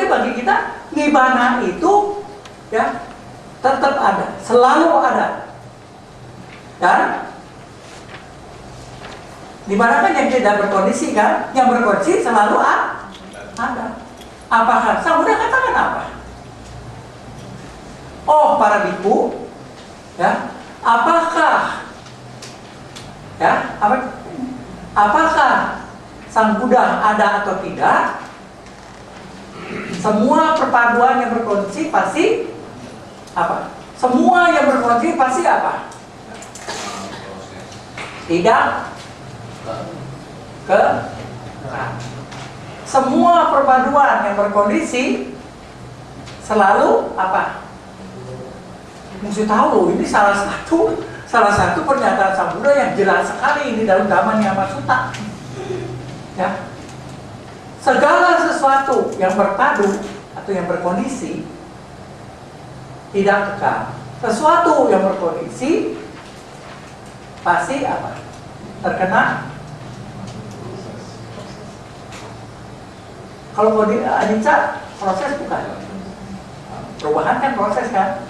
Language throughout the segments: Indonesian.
bagi kita nibana itu ya tetap ada, selalu ada. Dan nibana kan yang tidak berkondisi kan, yang berkondisi selalu ada. Apakah? Sang Buddha katakan apa? Oh para biku, ya, apakah Sang Buddha ada atau tidak? Semua perpaduan yang berkondisi pasti apa? Semua yang berkondisi pasti apa? Tidak ke semua perpaduan yang berkondisi selalu apa? Mesti tahu ini salah satu pernyataan Sang Buddha yang jelas sekali ini dalam Dhamma Niyama Sutta. Ya. Segala sesuatu yang berpadu atau yang berkondisi tidak kekal. Sesuatu yang berkondisi pasti apa? Terkena. Kalau anicca proses bukan. Perubahan kan proses kan.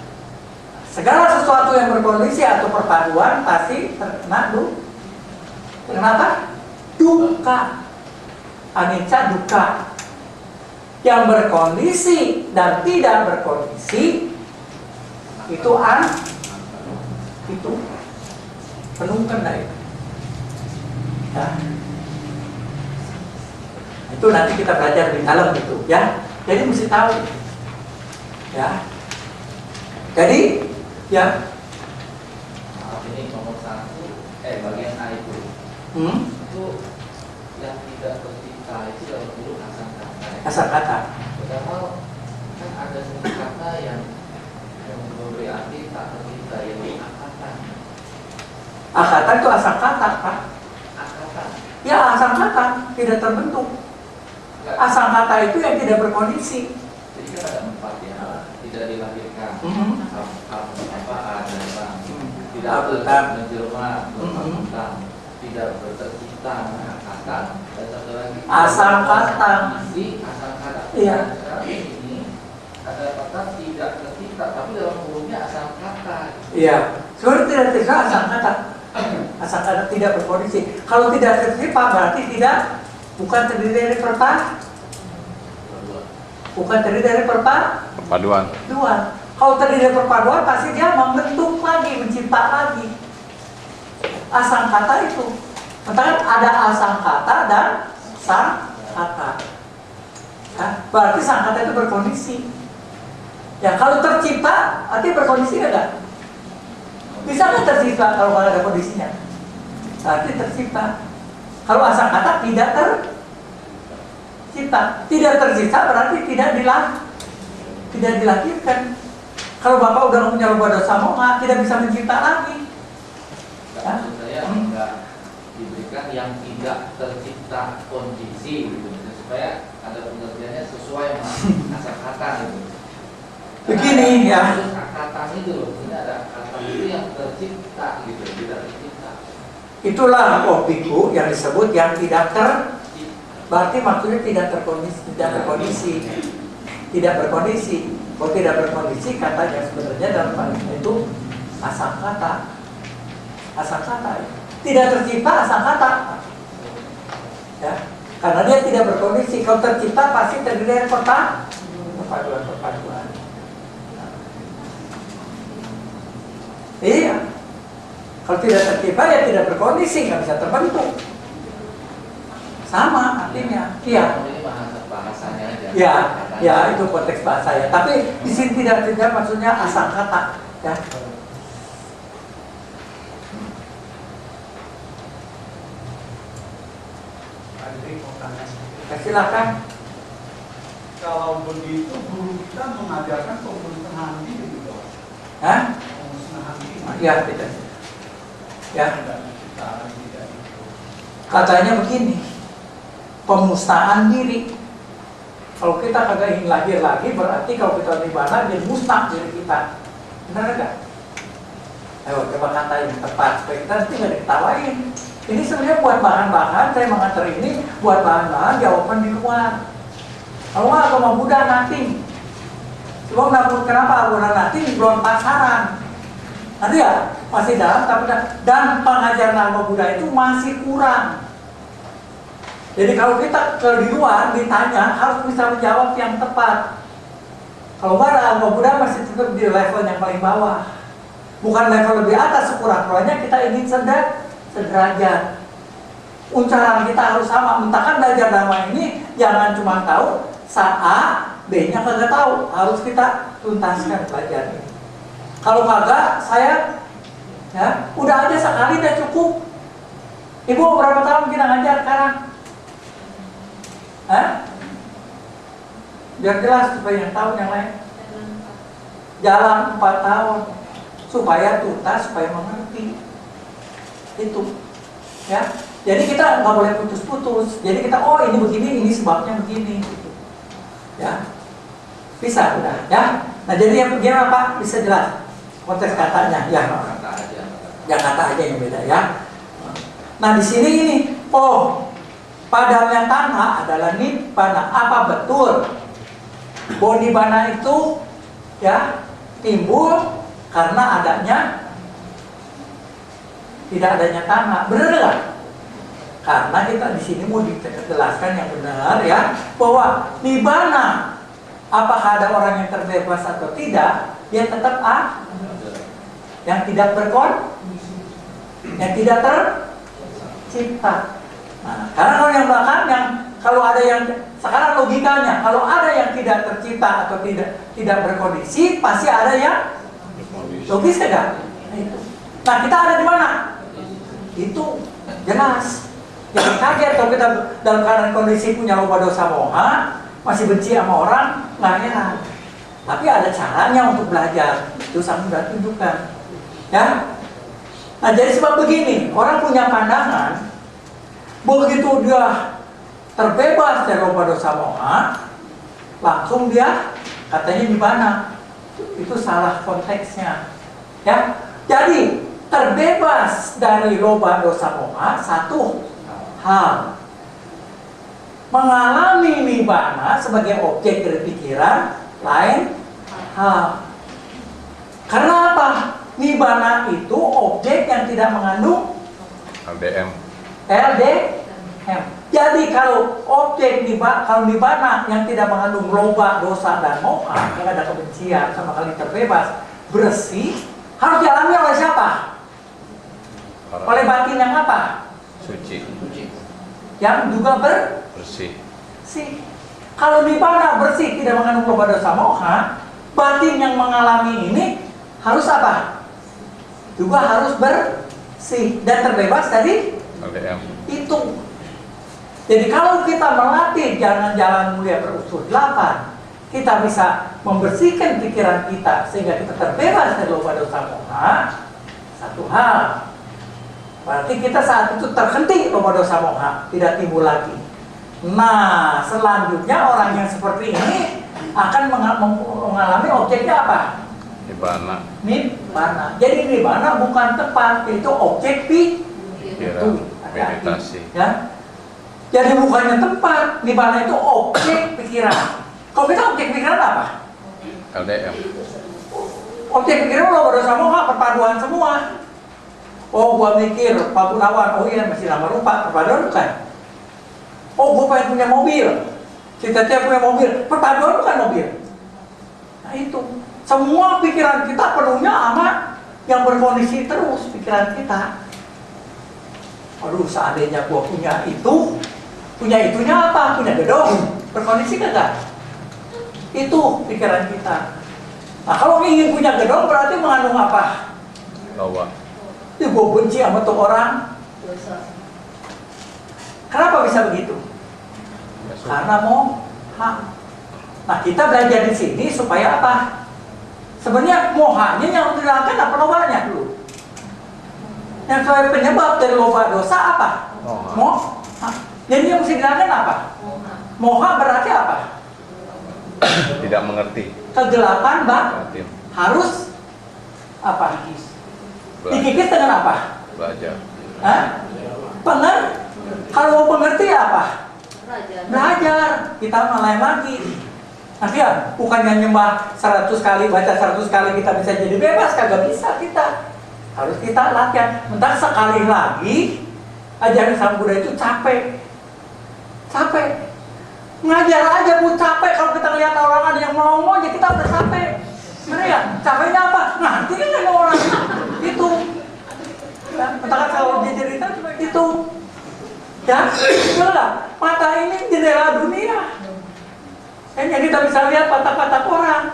Segala sesuatu yang berkondisi atau perpaduan pasti terkena kenapa? Duka. Anicca duka. Yang berkondisi dan tidak berkondisi itu penungkan dari. Ya. Itu nanti kita belajar di dalam itu, ya. Jadi mesti tahu, ya. Jadi, ya. Ini nomor 1, bagian A itu. Itu yang tidak tercipta itu dalam dulu asal kata. Asal kata. Padahal kan ada satu kata yang memberi arti tak tercipta, yaitu akatan. Akatan itu asal kata, Pak. Akatan. Ya, asal kata tidak terbentuk. Asal kata itu yang tidak berkondisi. Jadi kan ada 4 ya, tidak dilahirkan. Apa ada bang? Tidak tetap menjelma, tidak bertercipta, akatan. Dan satu lagi. Asal kata. Asal kata. Iya. Ini ada kata tidak tercipta, tapi dalam hurufnya asal kata. Iya. Sebenarnya tidak tercipta asal kata. Asal kata tidak berkondisi. Kalau tidak tercipta berarti bukan terdiri dari perpaduan. Kalau terdiri dari perpaduan pasti dia membentuk lagi, mencipta lagi. Asal kata itu. Makanya ada asal kata dan sang kata. Ya, berarti sang kata itu berkondisi. Ya, kalau tercipta, artinya berkondisi enggak? Bisa nggak tercipta kalau ada kondisinya? Berarti tercipta. Kalau asal kata tidak tercipta, tidak tercipta berarti tidak dilahirkan. Kalau Bapak udah punya lupa dosa moha, tidak bisa mencipta lagi. Maksud saya enggak diberikan yang tidak tercipta kondisi gitu, supaya ada pengertiannya sesuai dengan asal kata gitu. Begini ya. Kata itu loh, ini ada kata itu yang tercipta gitu, tidak tercipta. Itulah biku yang disebut yang tidak berarti maksudnya tidak berkondisi. Kalau tidak berkondisi katanya sebenarnya dalam bahasa itu asal kata. Tidak tercipta asal kata. Ya, karena dia tidak berkondisi. Kalau tercipta pasti terdiri dari perpaduan. Iya. Kalau tidak tercipta ya tidak berkondisi, nggak bisa terbentuk. Sama artinya. Iya. Ini bahasanya aja. Ya, itu konteks bahasa ya. Tapi di sini tidak maksudnya asal kata. Ya. Silakan. Kalau begitu guru kita mengajarkan pemusnahan diri gitu. Hah? Pemusnahan diri. Ya, tidak. Ya. Katanya begini, pemusnahan diri. Kalau kita kagak ingin lahir lagi, berarti kalau kita nirvana dia musnah diri kita. Benar enggak? Ayo coba kata yang tepat supaya kita nanti nggak diketawain. Ini sebenarnya buat bahan-bahan, saya mengantar ini buat bahan-bahan jawaban di luar. Kalau nggak agama Buddha nothing. Sebab kenapa agama nothing belum pasaran? Nanti ya masih dalam tapi dan pengajaran agama Buddha itu masih kurang. Jadi kalau kita di luar ditanya harus bisa menjawab yang tepat. Kalau nggak agama Buddha masih tetap di level yang paling bawah. Bukan level lebih atas, sekurang-kurangnya kita ingin sederajat. Ucapan kita harus sama. Mentahkan belajar dhamma ini jangan cuma tahu A, B-nya kagak tahu. Harus kita tuntaskan belajar ini. Kalau kagak, saya ya udah aja sekali udah cukup. Ibu berapa tahun kita ngajar sekarang? Hah? Biar jelas supaya yang tahu yang lain. Jalan 4 tahun supaya tuntas, supaya mengerti. Itu, ya. Jadi kita nggak boleh putus-putus. Jadi kita ini begini, ini sebabnya begini. Gitu. Ya, bisa udah, ya. Nah jadi yang begini apa? Bisa jelas konteks katanya, ya. Kata aja. Ya kata aja yang beda, ya. Nah di sini ini, padamnya tanha adalah nibbana. Apa betul? Bahwa nibbana itu ya timbul karena tidak adanya tanha. Benar nggak? Karena kita di sini mau dijelaskan yang benar ya, bahwa nibbana apakah ada orang yang terbebas atau tidak, dia tetap yang tidak yang tidak tercipta. Nah, karena kalau yang belakang kalau ada yang sekarang logikanya, kalau ada yang tidak tercipta atau tidak berkondisi, pasti ada yang logis tidak? Nah kita ada di mana? Itu jelas. Jangan kaget kalau kita dalam keadaan kondisi punya loba dosa moha, masih benci sama orang, nggak heran. Tapi ada caranya untuk belajar. Itu sangat sudah tunjukkan. Ya. Nah jadi sebab begini, orang punya pandangan begitu dia terbebas dari loba dosa moha, langsung dia katanya nibbana. Itu salah konteksnya. Ya. Jadi terbebas dari loba dosa moha satu hal, mengalami nibbana sebagai objek dari pikiran lain hal. Karena apa? Nibbana itu objek yang tidak mengandung LDM. Jadi kalau objek nibbana yang tidak mengandung loba, dosa dan moha, yang ada kebencian sama kali terbebas, bersih, harus dialami oleh siapa? Oleh batin yang apa? Suci. Yang juga bersih. Kalau nibbana bersih tidak mengandung loba dosa moha, batin yang mengalami ini harus apa? Juga harus bersih dan terbebas dari LDM. Itu. Jadi kalau kita melatih jalan-jalan mulia berunsur 8, kita bisa membersihkan pikiran kita sehingga kita terbebas dari loba dosa moha. Satu hal. Berarti kita saat itu terhenti loba dosa moha, tidak timbul lagi. Nah, selanjutnya orang yang seperti ini akan mengalami objeknya apa? Nibbana. Jadi nibbana bukan tempat, itu objek itu. Meditasi. Ya. Jadi bukannya tempat, nibbana itu objek pikiran. Kalau kita objek pikiran apa? LDM. Objek pikiran loba dosa moha perpaduan semua. Gua mikir, Pak Gunawan, iya masih lama rupa, perpaduan bukan? Gua pengen punya mobil, cita-cita punya mobil, perpaduan bukan mobil. Nah itu, semua pikiran kita penuhnya sama yang berkondisi terus pikiran kita. Aduh, seandainya gua punya itunya apa? Punya gedung, berkondisi kagak? Itu pikiran kita. Nah kalau ingin punya gedung berarti mengandung apa? Loba. Gue benci sama tuh orang. Kenapa bisa begitu? Karena moha. Nah kita belajar di sini supaya apa? Sebenarnya mohanya yang dihilangkan apa lobanya dulu? Yang sebagai penyebab dari loba dosa apa? Moha. Jadi yang mesti dihilangkan apa? Moha berarti apa? Tidak mengerti. Kegelapan harus apa? Dikikis dengan apa? Belajar. Hah? Kalau mau mengerti apa? Belajar, kita lain lagi. Nanti ya, bukannya nyembah 100 kali, baca 100 kali kita bisa jadi bebas, kagak bisa kita. Harus kita latihan. Bentar sekali lagi, ajaran Sang Buddha itu capek. Capek. Ngajar aja Bu capek, kalau kita lihat orang ada yang melongo aja kita udah capek. Bener ya? Capeknya apa? Nanti kan ada orang itu. Ya, bentar kalau dia cerita itu. Ya, betul lah. Mata ini jendela dunia. Jadi kita bisa lihat patah-patah orang.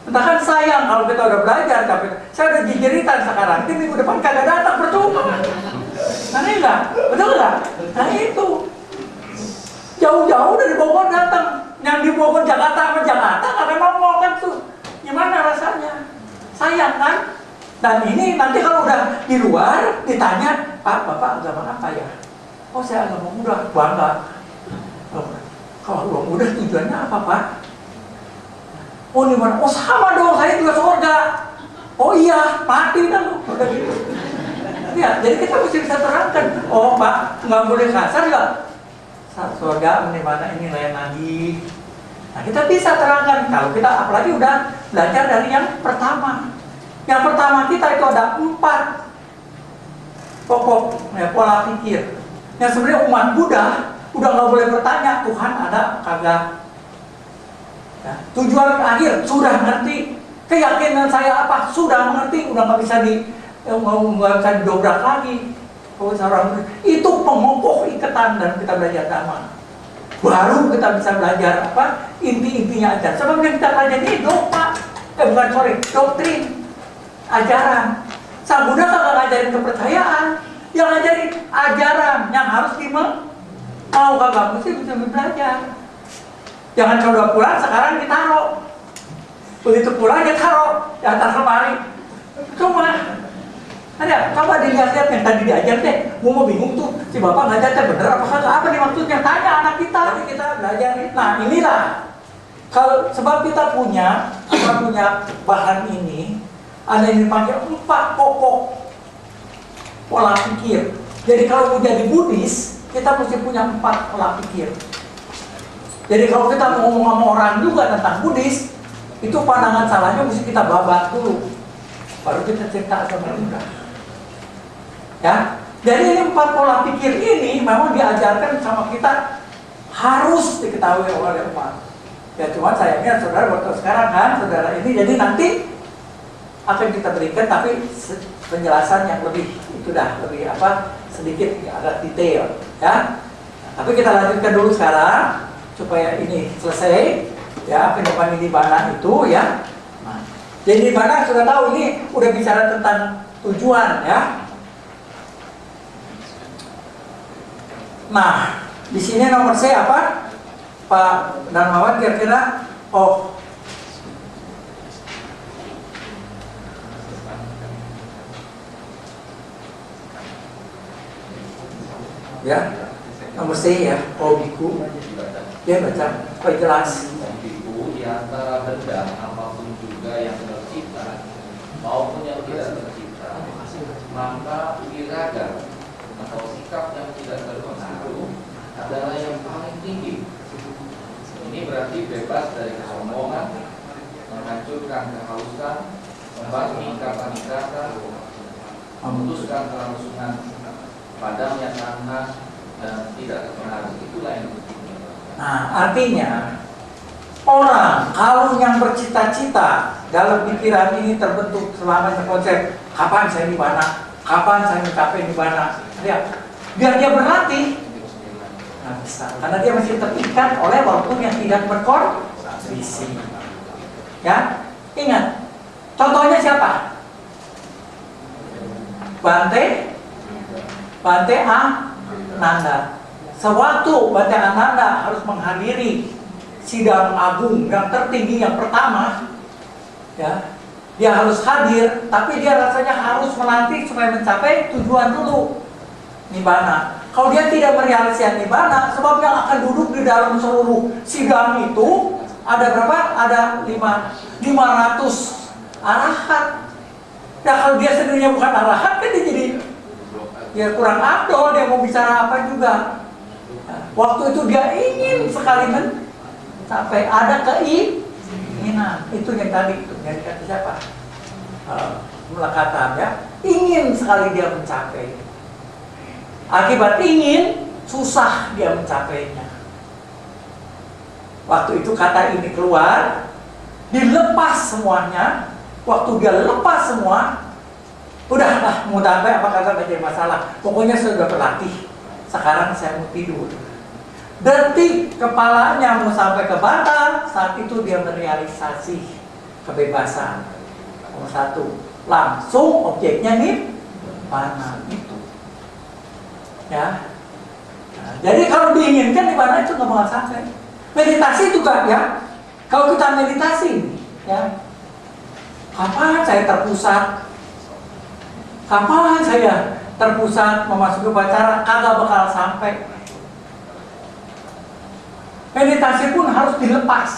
Entah kan sayang kalau kita udah belajar, tapi saya udah jejeritan sekarang. Ini minggu depan kagak datang percuma. Aneh nggak? Betul nggak? Nah itu jauh-jauh dari Bogor datang. Yang di Bogor Jakarta sama Jakarta karena mau kan tuh. Gimana rasanya? Sayang kan? Dan ini nanti kalau udah di luar ditanya, Pak, Bapak agama apa ya? Oh saya agama Buddha, bangga. Kalau agama Buddha tujuannya apa Pak? Oh di mana? Oh sama dong, saya juga surga. Oh iya, mati kan? Udah gitu. Ya, jadi kita mesti bisa terangkan. Oh Pak, nggak boleh kasar nggak? Surga di mana ini lain lagi. Nah kita bisa terangkan kalau kita apalagi udah belajar dari yang pertama. Yang pertama kita itu ada 4 pokok ya, pola pikir. Yang sebenarnya umat Buddha udah nggak boleh bertanya Tuhan ada kagak. Ya, tujuan akhir sudah ngerti. Keyakinan saya apa sudah mengerti, udah nggak bisa didobrak lagi. Itu pengokoh ikatan dan kita belajar dhamma. Baru kita bisa belajar apa inti-intinya aja. Sebabnya kita belajar ini dogma, doktrin, ajaran. Sang Buddha kagak ngajarin kepercayaan, yang ngajarin ajaran yang harus mau kagak mesti bisa belajar. Jangan coba pulang sekarang ditaruh. Begitu pulang dia taruh di atas lemari. Cuma ada, coba dilihat-lihat yang tadi diajar deh. Mau bingung tuh, si bapak ngajar bener apa kagak? Apa nih maksudnya? Tanya anak kita, kita belajar. Nah inilah, kalau sebab kita punya bahan ini, ada yang dipanggil 4 pokok pola pikir. Jadi kalau mau jadi Buddhis, kita mesti punya 4 pola pikir. Jadi kalau kita mau ngomong sama orang juga tentang Buddhis, itu pandangan salahnya mesti kita babat dulu, baru kita cerita sama mereka. Ya, jadi ini 4 pola pikir ini memang diajarkan sama kita, harus diketahui oleh umat. Ya cuma sayangnya saudara waktu sekarang kan saudara ini, jadi nanti akan kita berikan tapi penjelasan yang lebih itu dah lebih sedikit agak detail ya. Tapi kita lanjutkan dulu sekarang supaya ini selesai ya penyebab Nibbana itu ya. Nah, jadi Nibbana sudah tahu ini udah bicara tentang tujuan ya. Nah, di sini nomor C apa? Pak Darmawan kira-kira ya, nomor C ya, biku. Dia baca, jelas. Biku di antara benda apapun juga yang tercipta maupun yang tidak tercipta, maka iraga atau sikap yang tidak terpengaruh adalah yang paling tinggi. Ini berarti bebas dari kesombongan, menghancurkan kehausan, membasmi kata-kata, memutuskan kelangsungan, padamnya tanha, dan tidak terpengaruh. Itulah yang penting. Nah, artinya orang kalau yang bercita-cita dalam pikiran ini terbentuk selama konsep kapan saya Nibbana, kapan saya mencapai Nibbana, biar dia berlatih. Nah, bisa. Karena dia masih terikat oleh waktu yang tidak berkondisi. Ya, ingat. Contohnya siapa? Bante Ananda. Sewaktu Bante Ananda harus menghadiri sidang agung yang tertinggi yang pertama, ya, dia harus hadir, tapi dia rasanya harus menanti supaya mencapai tujuan dulu, Nibbana. Kalau dia tidak merealisasikan Nibbana, sebab yang akan duduk di dalam seluruh sidang itu ada berapa? Ada 500 arahat. Ya kalau dia sendirinya bukan arahat, kan dia jadi ya kurang afdol, dia mau bicara apa juga. Nah, waktu itu dia ingin sekali mencapai, ada keinginan. Itu yang tadi itu yang kata siapa? Melekatan ya, ingin sekali dia mencapai. Akibat ingin, susah dia mencapainya. Waktu itu kata ini keluar, dilepas semuanya. Waktu dia lepas semua, udahlah mau sampai apa kata menjadi masalah. Pokoknya sudah berlatih. Sekarang saya mau tidur. Detik kepalanya mau sampai ke batang, saat itu dia merealisasi kebebasan. Nomor satu, langsung objeknya nih mana itu. Ya. Nah, jadi kalau diinginkan di mana itu nggak bakal sampai. Meditasi juga ya. Kalau kita meditasi, ya, kapan saya terpusat? Kapan saya terpusat memasuki upacara? Kagak bakal sampai. Meditasi pun harus dilepas.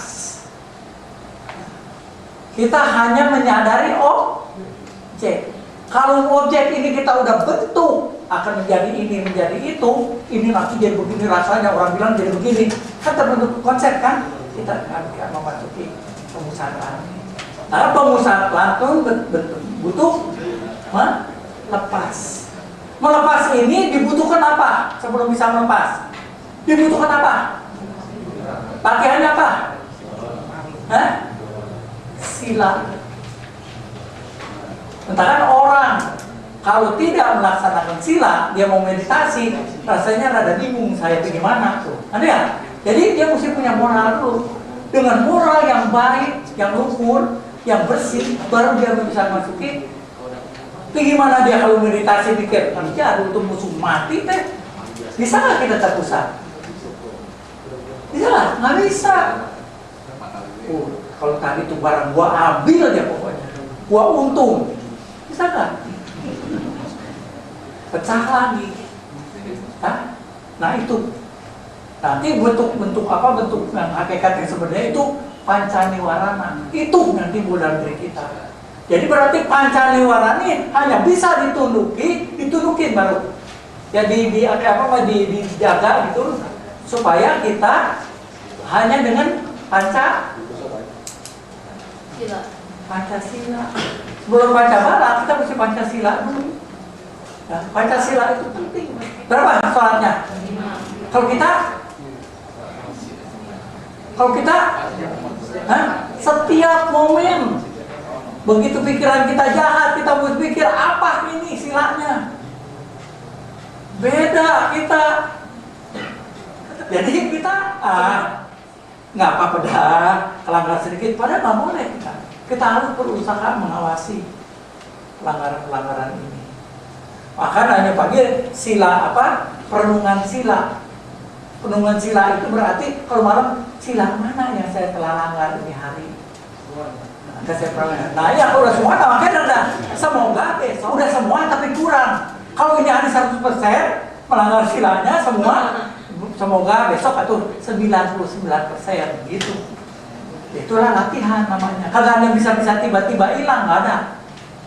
Kita hanya menyadari objek. Kalau objek ini kita udah bentuk akan menjadi ini, menjadi itu, ini nanti jadi begini rasanya, orang bilang jadi begini, kan terbentuk konsep kan? Kita akan memasuki pemusatan. Nah, pemusatan itu butuh melepas. Melepas ini dibutuhkan apa? Sebelum bisa melepas, dibutuhkan apa? Pakaiannya apa? Hah? Sila. Sementara orang kalau tidak melaksanakan sila, dia mau meditasi, rasanya rada bingung saya itu gimana tuh. Ada ya? Jadi dia mesti punya moral dulu. Dengan moral yang baik, yang luhur, yang bersih, baru dia bisa masuki. Tapi gimana dia kalau meditasi pikir, kerja untuk musuh mati teh? Bisa nggak kita terpusat? Bisa nggak? Nggak bisa. Kalau tadi itu barang gua ambil aja pokoknya, gua untung. Bisa nggak? Pecah lagi. Hah? Nah itu. Nanti bentuk apa, bentuk yang hakikat yang sebenarnya itu pancaniwarana. Itu yang timbul dalam diri kita. Jadi berarti pancaniwarana ini hanya bisa ditundukin baru. Ya dijaga gitu supaya kita hanya dengan Pancasila. Sebelum Pancabala kita mesti Pancasila dulu. Ya, Pancasila itu penting. Berapa sholatnya? Kalau kita setiap momen begitu pikiran kita jahat, kita berpikir apa ini silanya. Beda kita. Jadi kita nggak apa-apa dah, kelanggar sedikit, padahal nggak boleh kita. Kita harus berusaha mengawasi pelanggaran-pelanggaran ini. Maka hanya panggil sila apa? Perenungan sila. Perenungan sila itu berarti kalau malam sila mana yang saya telah langgar ini hari? Nah ya kalau udah semua, makanya udah semoga besok udah semua tapi kurang. Kalau ini hari 100% melanggar silanya semua, semoga besok itu 99% gitu. Itulah latihan namanya. Kagak ada yang bisa tiba-tiba hilang, nggak ada.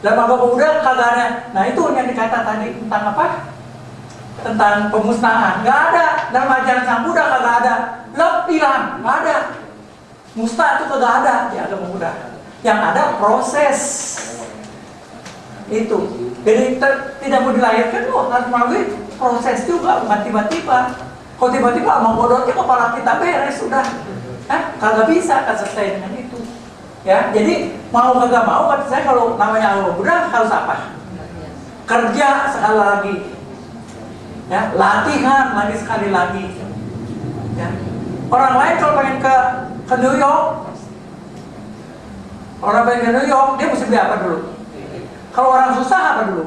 Dan maka udah kagak ada. Nah itu yang dikata tadi tentang apa? Tentang pemusnahan, nggak ada. Dalam ajaran Sang Buddha kagak ada. Hilang, nggak ada. Musnah itu kagak ada di agama Buddha. Yang ada proses itu. Jadi tidak mau dilahirkan loh, harus melalui proses juga, bukan tiba-tiba. Kalau tiba-tiba mau bodornya kepala kita beres sudah, kagak bisa kan selesai dengan itu. Ya, jadi mau kagak mau, kata saya kalau namanya agama Buddha harus apa? Kerja sekali lagi, ya, latihan lagi sekali lagi. Ya. Orang lain kalau pengen ke New York, orang pengen ke New York, dia mesti beli apa dulu? Kalau orang susah apa dulu?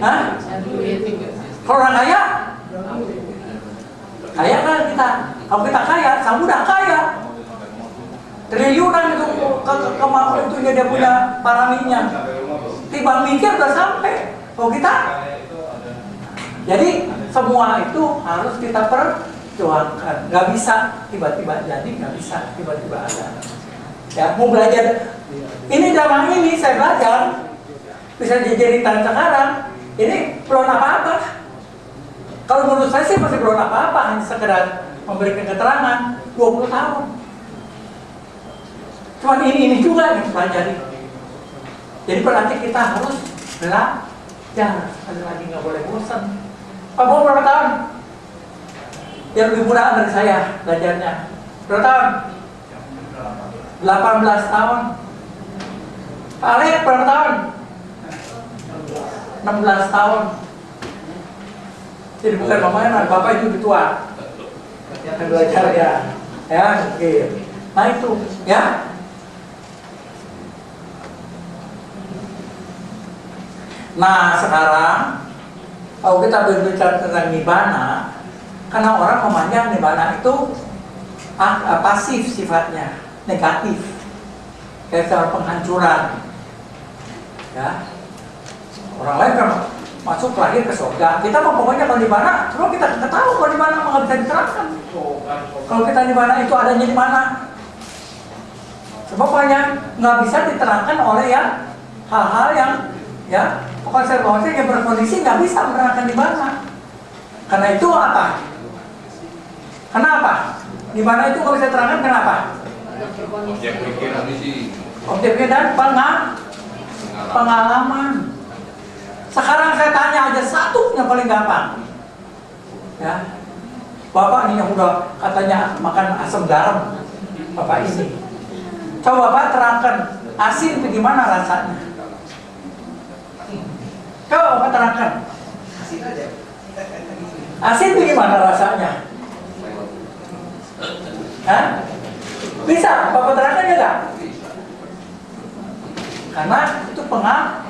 Hah? Kalau orang kaya? Kaya kan kita. Kalau kita kaya, Sang Buddha kaya. Triliunan itu kemampuan itu dia punya paraminya. Timbang mikir udah sampai. Kalau kita, jadi semua itu harus kita perjuangkan. Gak bisa tiba-tiba jadi, gak bisa tiba-tiba ada. Ya, mau belajar. Ini zaman ini saya belajar. Bisa dijadikan sekarang. Ini belum apa-apa. Kalau menurut saya sih masih belum apa-apa, hanya sekedar memberikan keterangan 20 tahun. Cuman ini juga yang pelajari. Jadi berarti kita harus belajar. Sekali lagi nggak boleh bosan. Pak Bob berapa tahun? Yang lebih muda dari saya belajarnya. Berapa tahun? 18 tahun. Pak Alek berapa tahun? 16 tahun. Jadi bukan mainan, Bapak itu lebih tua. Yang belajar ya. Ya, oke. Nah itu, ya. Nah sekarang kalau kita berbicara tentang nibbana, karena orang memandang nibbana itu pasif sifatnya, negatif, kayak soal penghancuran. Ya, orang lain kan masuk lahir ke surga. Kita mau pokoknya kalau nibbana, kalau kita nggak tahu kalau nibbana nggak bisa diterangkan. Kalau kita nibbana itu adanya di mana? Sebab banyak nggak bisa diterangkan oleh yang hal-hal yang ya konservasi yang berkondisi nggak bisa menerangkan nibbana. Karena itu apa? Kenapa? Nibbana itu nggak bisa terangkan kenapa? Objek pikiran sih. Objeknya dan pengalaman. Sekarang saya tanya aja satu yang paling gampang. Ya, Bapak ini yang udah katanya makan asam garam, Bapak ini. Coba Bapak terangkan asin bagaimana rasanya. Coba Bapak terangkan. Asin bagaimana rasanya? Hah? Bisa Bapak terangkan ya nggak? Karena itu pengalaman.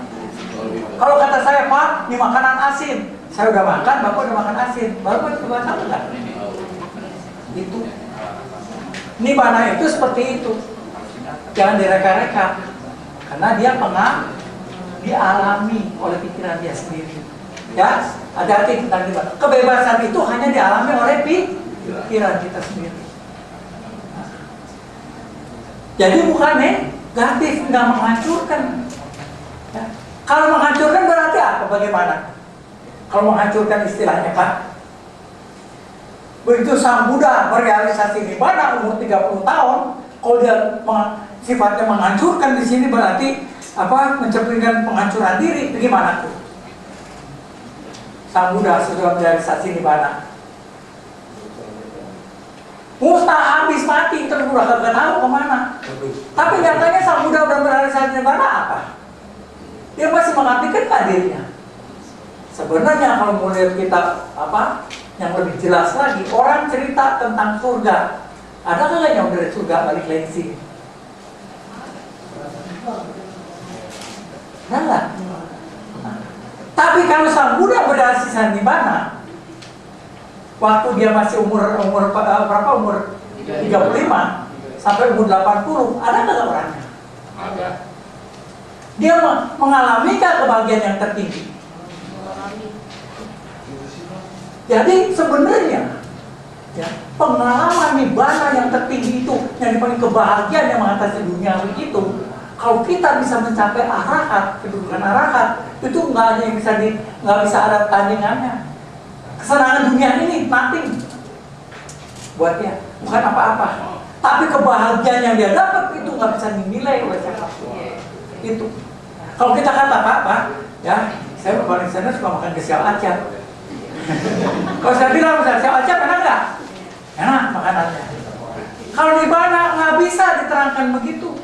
Kalau kata saya, Pak, ini makanan asin. Saya udah makan, Bapak udah makan asin. Bapak coba tahu nggak? Itu. Nibbana itu seperti itu. Jangan direka-reka. Karena dia dialami oleh pikiran dia sendiri. Ya, hati-hati tentang nibbana. Kebebasan itu hanya dialami oleh pikiran kita sendiri. Jadi bukan negatif, nggak menghancurkan. Ya. Kalau menghancurkan berarti apa? Bagaimana? Kalau menghancurkan istilahnya kan? Begitu Sang Buddha merealisasi nibbana umur 30 tahun, kalau dia sifatnya menghancurkan di sini berarti apa? Mencerminkan penghancuran diri. Bagaimana tuh? Sang Buddha sudah merealisasi nibbana. Musnah habis mati, terus udah kagak tahu kemana. Tapi nyatanya Sang Buddha udah merealisasi nibbana apa? Dia masih mengabdikan dirinya. Sebenarnya kalau mau lihat kita apa yang lebih jelas lagi, orang cerita tentang surga. Ada nggak yang dari surga balik lagi sini? Ada nggak? Tapi kalau Sang Buddha merealisasi nibbana, waktu dia masih umur berapa? Umur 35 sampai umur 80, ada nggak orangnya? Ada. Dia mengalami kebahagiaan yang tertinggi. Jadi sebenarnya ya, pengalaman nibbana yang tertinggi itu, yang paling kebahagiaan yang mengatasi duniawi itu, kalau kita bisa mencapai arahat, kedudukan arahat, itu nggak bisa ada tandingannya. Kesenangan dunia ini nothing buat dia, bukan apa-apa. Tapi kebahagiaan yang dia dapat itu nggak bisa dinilai oleh siapapun. Itu. Kalau kita kata apa, ya, saya paling senang suka makan gesial acar. Kalau saya bilang gesial acar enak nggak? Enak makanannya. Kalau nibbana nggak bisa diterangkan begitu.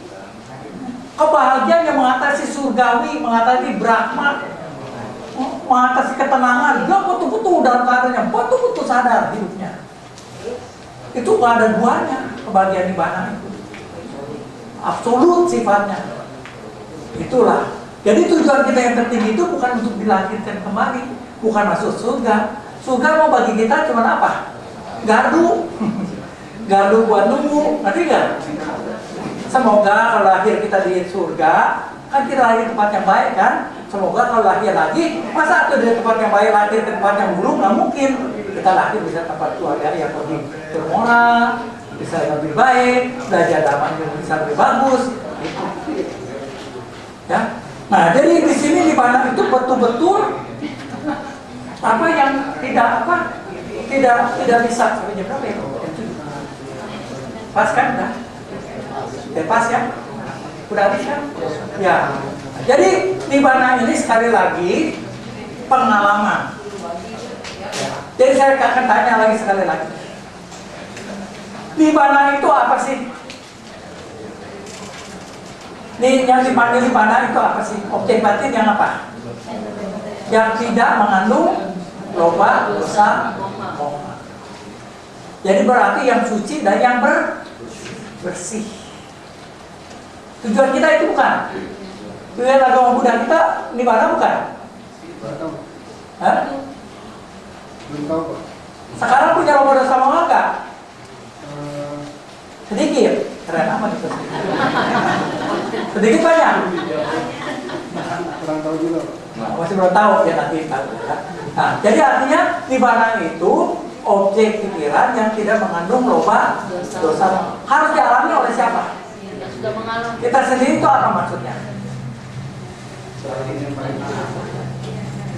Kebahagiaan yang mengatasi surgawi, mengatasi Brahma, mengatasi ketenangan, dia betul-betul dalam keadaannya, betul-betul sadar hidupnya. Itu nggak ada duanya kebahagiaan nibbana itu. Absolut sifatnya. Itulah. Jadi tujuan kita yang tertinggi itu bukan untuk dilahirkan kembali, bukan masuk surga. Surga mau bagi kita cuma apa? Gardu. Gardu buat nunggu, ngerti nggak? Semoga kalau lahir kita di surga, kan kita lahir di tempat yang baik kan? Semoga kalau lahir lagi, masa tuh di tempat yang baik lahir ke tempat yang buruk, nggak mungkin. Kita lahir bisa tempat keluarga yang lebih bermoral, bisa lebih baik, belajar agama yang bisa lebih bagus. Gitu. Ya. Nah, jadi di sini nibbana itu betul-betul apa yang tidak bisa sampai jam berapa ya? Pas kan udah? Pas ya? Udah habis kan? Ya. Jadi nibbana ini sekali lagi pengalaman. Jadi saya akan tanya lagi sekali lagi. Nibbana itu apa sih? Nih yang dipanggil nibbana itu apa sih? Objek batin yang apa? Yang tidak mengandung loba, dosa, moha. Jadi berarti yang suci dan yang bersih. Tujuan kita itu bukan. Tujuan agama Buddha kita nibbana bukan? Hah? Belum tahu Pak. Sekarang punya loba dosa moha nggak? Sedikit. Keren amat itu. Sedikit banyak. Kurang tahu juga Pak. Masih belum tahu ya nanti tahu. Nah, jadi artinya nibbana itu objek pikiran yang tidak mengandung loba, dosa. Harus dialami oleh siapa? Sudah mengalami. Kita sendiri itu apa maksudnya?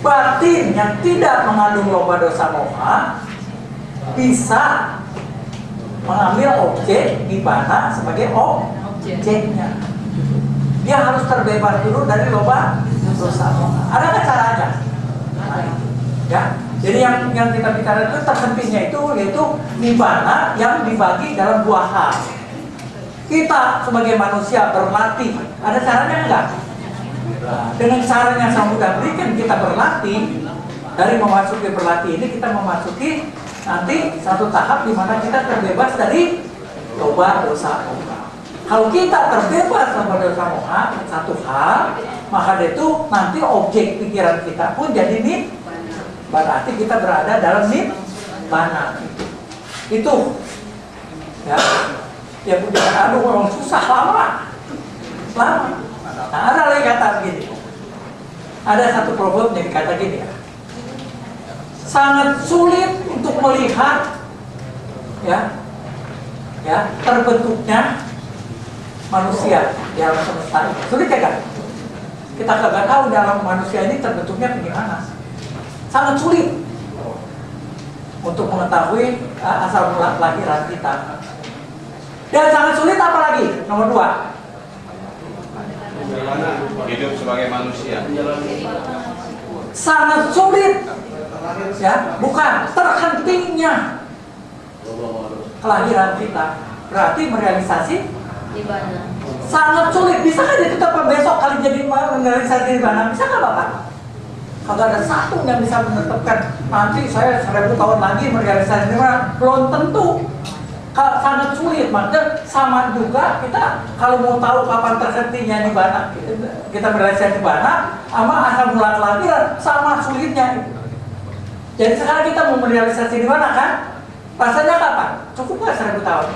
Batin yang tidak mengandung loba, dosa, moha bisa mengambil objek nibbana sebagai objeknya. Dia harus terbebas dulu dari loba, dosa, moha. Ada nggak caranya? Ya. Jadi yang kita bicara itu terpentingnya itu yaitu nibbana yang dibagi dalam dua hal. Kita sebagai manusia berlatih, ada caranya enggak? Dengan caranya Sang Buddha berikan kita berlatih, dari memasuki berlatih ini kita memasuki nanti satu tahap di mana kita terbebas dari loba, dosa, moha. Kalau kita terbebas loba, dosa, moha satu hal, maka itu nanti objek pikiran kita pun jadi berarti kita berada dalam nibbana. Itu ya. Ya punya aduh orang susah lama. Nah, ada lagi kata begini. Ada satu proverb yang kata gini ya. Sangat sulit untuk melihat ya terbentuknya manusia di alam semesta ini. Sulit ya kan? Kita kagak tahu dalam manusia ini terbentuknya bagaimana. Sangat sulit untuk mengetahui asal mula kelahiran kita. Dan sangat sulit apa lagi? Nomor 2. Hidup sebagai manusia. Sangat sulit, ya, bukan terhentinya kelahiran kita. Berarti merealisasi Nibbana. sangat sulit. Bisa nggak dia tetap besok kali jadi merealisasi nibbana? Bisa nggak Bapak? Kagak ada satu yang bisa menetapkan nanti saya 1000 tahun lagi merealisasi nibbana. Belum tentu. Sangat sulit, maka sama juga kita kalau mau tahu kapan terhentinya nibbana, kita merealisasi nibbana sama asal mula kelahiran sama sulitnya. Jadi sekarang kita mau merealisasi nibbana kan? Rasanya kapan? Cukup nggak 1000 tahun?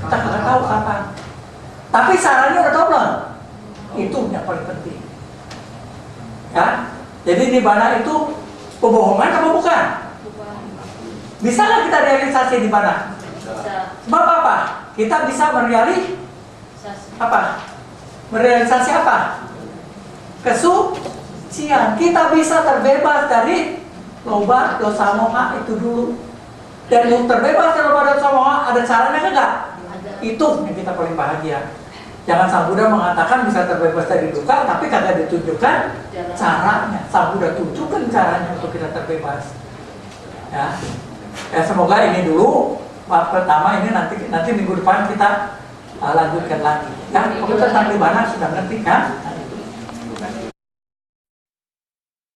Kita nggak tahu kapan. Tapi caranya udah tahu belum? Itu yang paling penting. Ya, jadi nibbana itu kebohongan apa bukan? Bisa nggak kita realisasi nibbana? Bisa. Sebab apa? Kita bisa merealisasi apa? Merealisasi apa? Kesucian. Kita bisa terbebas dari loba, dosa, moha itu dulu. Dan untuk terbebas dari loba, dosa, moha ada caranya enggak? Ada. Itu yang kita paling bahagia. Jangan Sang Buddha mengatakan bisa terbebas dari duka, tapi kagak ditunjukkan caranya. Sang Buddha tunjukkan caranya untuk kita terbebas. Ya. Ya semoga ini dulu pertama ini nanti minggu depan kita lanjutkan lagi. Ya, kamu tentang nibbana sudah ngerti kan?